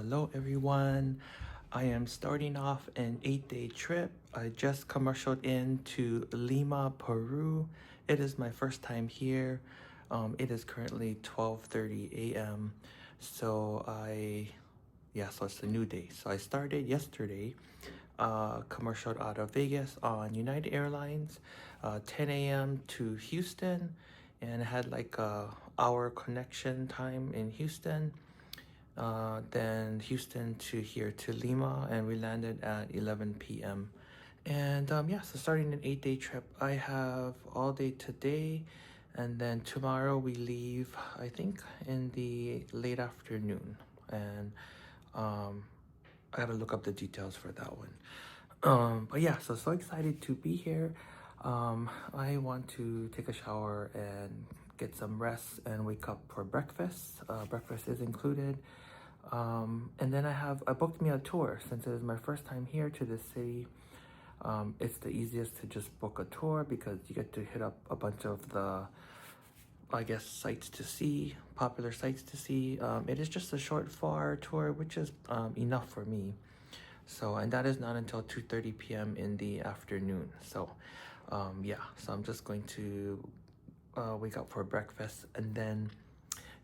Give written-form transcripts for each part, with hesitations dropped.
Hello everyone. I am starting off an 8-day trip. I just commercialed into Lima, Peru. It is my first time here. It is currently 12:30 a.m. So it's a new day. So I started yesterday, commercialed out of Vegas on United Airlines, 10 a.m. to Houston, and I had like a hour connection time in Houston. Then Houston to here to Lima, and we landed at 11 p.m. And so starting an 8-day trip, I have all day today, and then tomorrow we leave, I think, in the late afternoon. And I gotta look up the details for that one. But yeah, so excited to be here. I want to take a shower and get some rest and wake up for breakfast. Breakfast is included. And then I booked me a tour since it is my first time here to this city. It's the easiest to just book a tour because you get to hit up a bunch of the, I guess, sites to see, popular sites to see. It is just a short 4-hour tour, which is enough for me. So, and that is not until 2:30 p.m. in the afternoon. So, so I'm just going to wake up for breakfast, and then,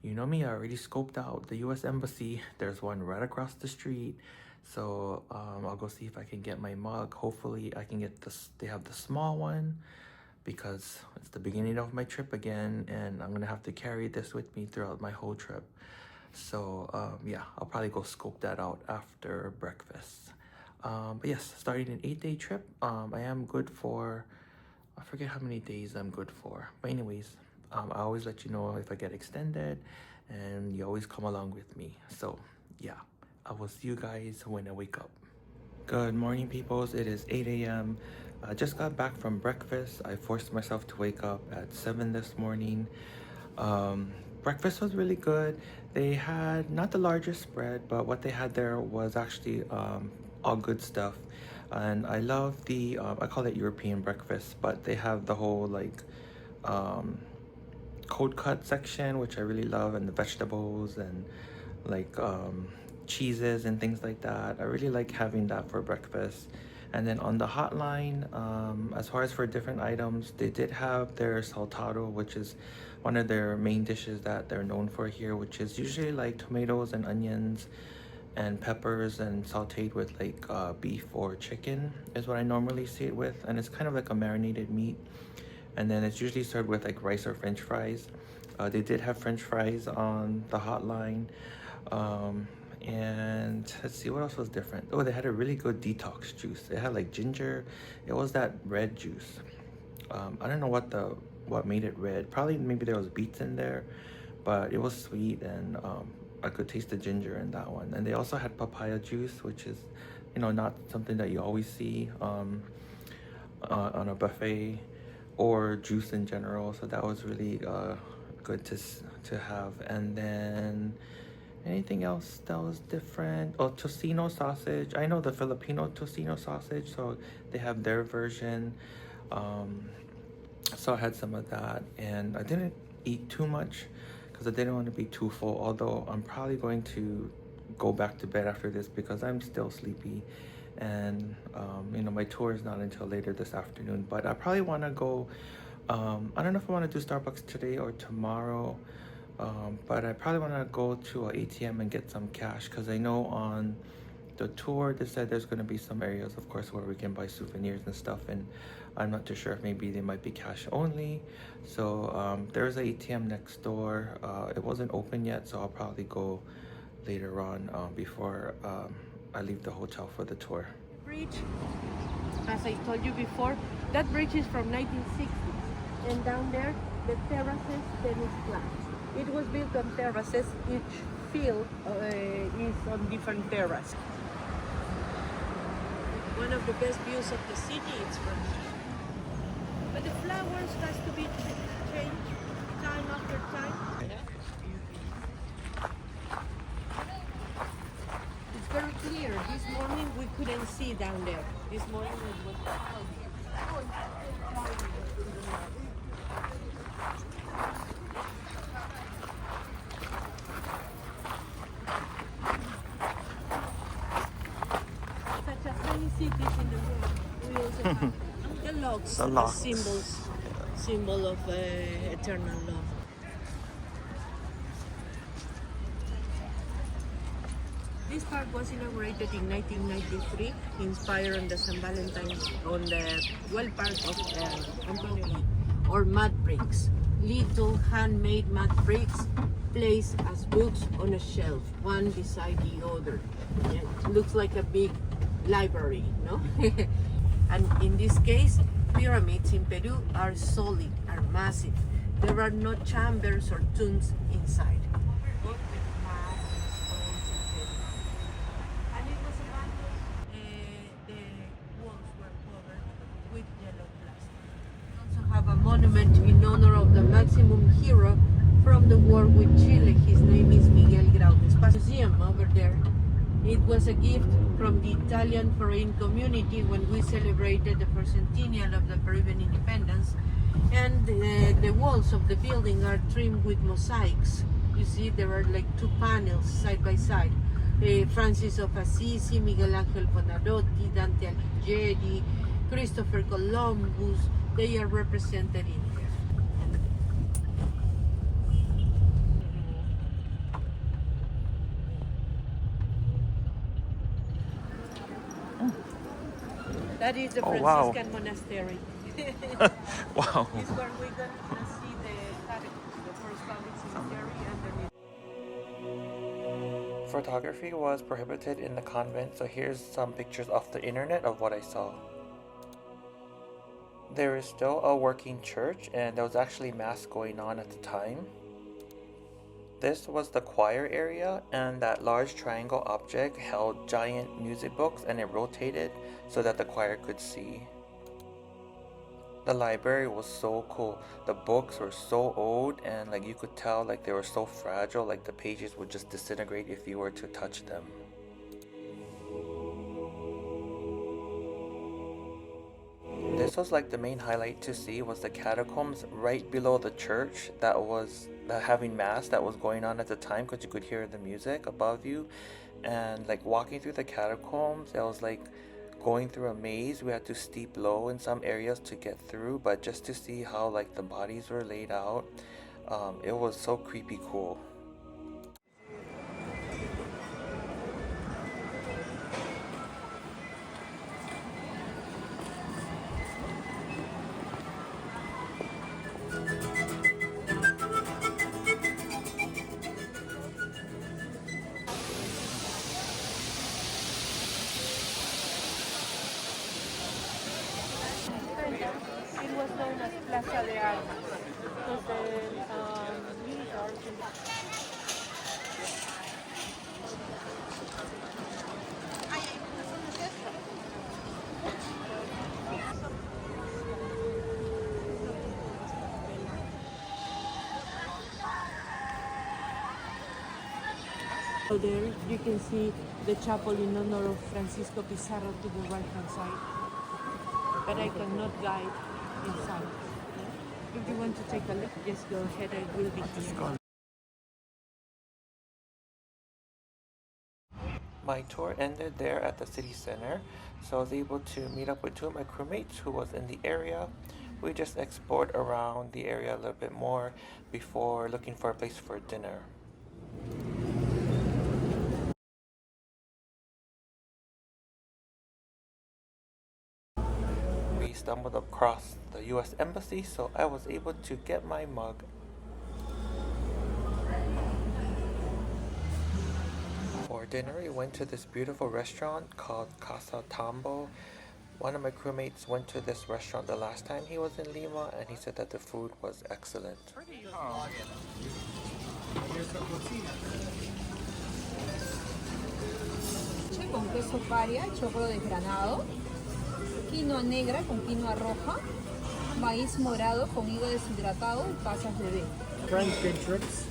you know me, I already scoped out the U.S. Embassy. There's one right across the street. So I'll go see if I can get my mug. Hopefully I can get this. They have the small one because it's the beginning of my trip again, and I'm going to have to carry this with me throughout my whole trip. So I'll probably go scope that out after breakfast. But yes, starting an 8-day trip. I am good for, I forget how many days I'm good for. But anyways, I always let you know if I get extended, and you always come along with me. So yeah, I will see you guys when I wake up. Good morning, peoples. It is 8 a.m. I just got back from breakfast. I forced myself to wake up at 7 this morning. Breakfast was really good. They had not the largest spread, but what they had there was actually all good stuff. And I love the, I call it European breakfast, but they have the whole like cold cut section, which I really love, and the vegetables and like cheeses and things like that. I really like having that for breakfast. And then on the hotline, as far as for different items, they did have their saltado, which is one of their main dishes that they're known for here, which is usually like tomatoes and onions and peppers and sauteed with like beef or chicken is what I normally see it with. And it's kind of like a marinated meat. And then it's usually served with like rice or french fries. They did have french fries on the hotline. And let's see, what else was different? Oh, they had a really good detox juice. It had like ginger. It was that red juice. I don't know what made it red. Probably maybe there was beets in there, but it was sweet, and I could taste the ginger in that one. And they also had papaya juice, which is, not something that you always see on a buffet, or juice in general. So that was really good to have. And then anything else that was different? Oh, tocino sausage. I know the Filipino tocino sausage, so they have their version. So I had some of that, and I didn't eat too much because I didn't want to be too full, although I'm probably going to go back to bed after this because I'm still sleepy. And my tour is not until later this afternoon, but I probably want to go, I don't know if I want to do Starbucks today or tomorrow, but I probably want to go to an ATM and get some cash, because I know on the tour they said there's going to be some areas, of course, where we can buy souvenirs and stuff, and I'm not too sure if maybe they might be cash only. So there's an ATM next door. It wasn't open yet, so I'll probably go later on before I leave the hotel for the tour. Bridge, as I told you before, that bridge is from 1960s, and down there the terraces, tennis flats. It was built on terraces. Each field is on different terrace. One of the best views of the city is from here. But the flowers has to be changed time after time. Very clear. This morning we couldn't see down there. This morning it was cloudy. locks The as locks. symbol of eternal love. This park was inaugurated in 1993, inspired on the St. Valentine's, on the well park of Antonio, or mud bricks. Little handmade mud bricks placed as books on a shelf, one beside the other. Yeah, it looks like a big library, no? And in this case, pyramids in Peru are solid, are massive. There are no chambers or tombs inside. And it was abandoned. The walls were covered with yellow plastic. We also have a monument in honor of the maximum hero from the war with Chile. His name is Miguel Grau. There's a museum over there. It was a gift from the Italian foreign community when we celebrated the first centennial of the Peruvian independence. And the walls of the building are trimmed with mosaics. You see, there are like two panels side by side. Francis of Assisi, Miguel Angel Buonarroti, Dante Alighieri, Christopher Columbus, they are represented in there. That is the Wow. Franciscan monastery. Wow. It's where we're going to see the catacombs, the first public cemetery underneath. Photography was prohibited in the convent, so here's some pictures off the internet of what I saw. There is still a working church, and there was actually mass going on at the time. This was the choir area, and that large triangle object held giant music books, and it rotated so that the choir could see. The library was so cool. The books were so old, and like you could tell like they were so fragile, like the pages would just disintegrate if you were to touch them. This was like the main highlight to see was the catacombs right below the church that was having mass that was going on at the time, because you could hear the music above you. And like walking through the catacombs, it was like going through a maze. We had to steep low in some areas to get through, but just to see how like the bodies were laid out, it was so creepy cool. It was known as Plaza de Armas because the military. So there you can see the chapel in honor of Francisco Pizarro to the right hand side. But I cannot guide inside. If you want to take a look, just go ahead. I will be here. My tour ended there at the city center, so I was able to meet up with two of my crewmates who was in the area. We just explored around the area a little bit more before looking for a place for dinner. We stumbled across the US Embassy, so I was able to get my mug. For dinner, we went to this beautiful restaurant called Casa Tambo. One of my crewmates went to this restaurant the last time he was in Lima, and he said that the food was excellent. Con queso paria, choclo desgranado, quinoa negra con quinoa roja, maíz morado con higo deshidratado y pasas de bebé. Friends, good trips.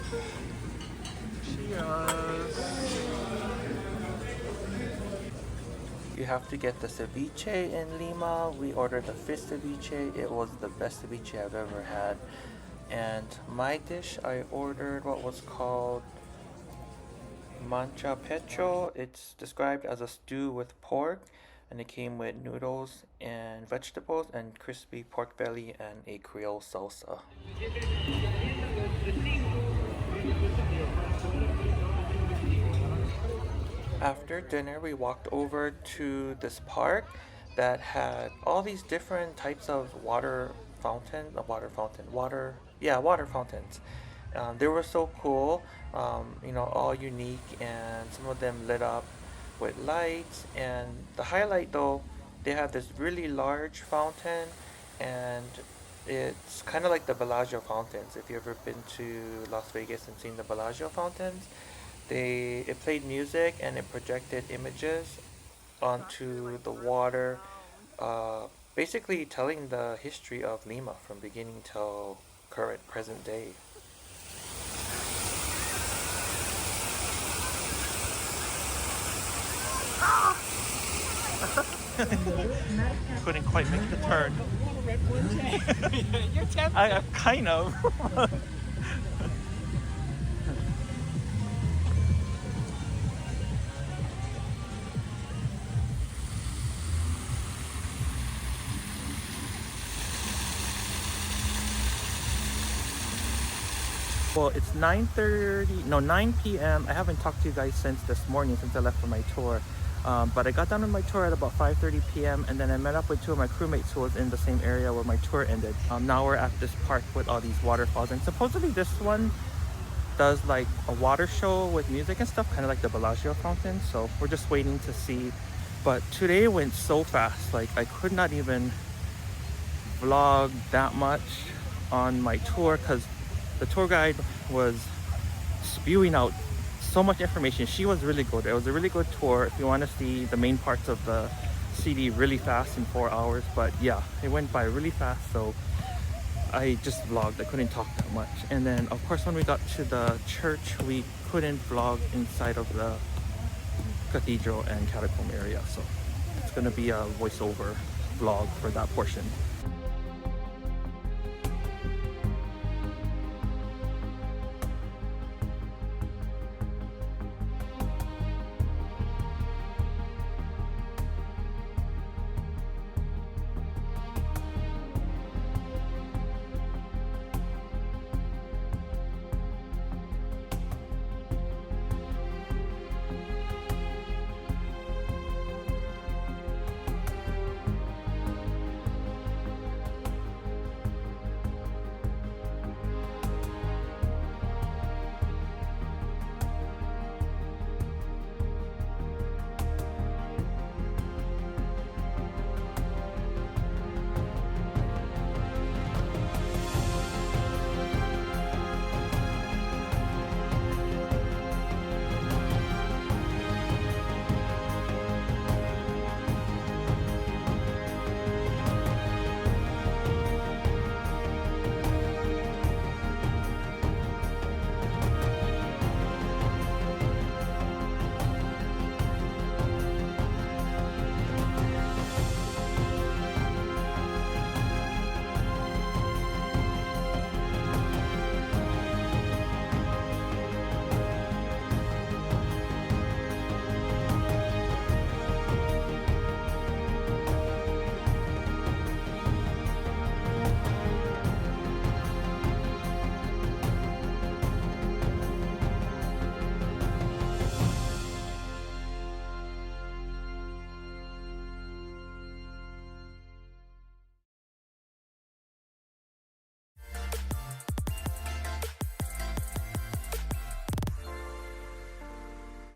You have to get the ceviche in Lima. We ordered the fish ceviche. It was the best ceviche I've ever had. And my dish, I ordered what was called mancha pecho. It's described as a stew with pork, and it came with noodles and vegetables and crispy pork belly and a Creole salsa. After dinner, we walked over to this park that had all these different types of water fountains. They were so cool, all unique, and some of them lit up with lights. And the highlight, though, they have this really large fountain, and it's kind of like the Bellagio fountains. If you've ever been to Las Vegas and seen the Bellagio fountains, it played music and it projected images onto the water, uh, basically telling the history of Lima from beginning till current present day. Couldn't quite make the turn. I kind of. Well, it's 9:30, no, 9 p.m. I haven't talked to you guys since this morning, since I left for my tour. But I got done with my tour at about 5:30 p.m. and then I met up with two of my crewmates who was in the same area where my tour ended. Now we're at this park with all these waterfalls, and supposedly this one does like a water show with music and stuff, kind of like the Bellagio fountain. So we're just waiting to see. But today went so fast, like I could not even vlog that much on my tour because the tour guide was spewing out so much information. She was really good. It was a really good tour if you want to see the main parts of the city really fast in 4 hours. But yeah, it went by really fast, so I just vlogged. I couldn't talk that much. And then of course when we got to the church, we couldn't vlog inside of the cathedral and catacomb area, so it's gonna be a voiceover vlog for that portion.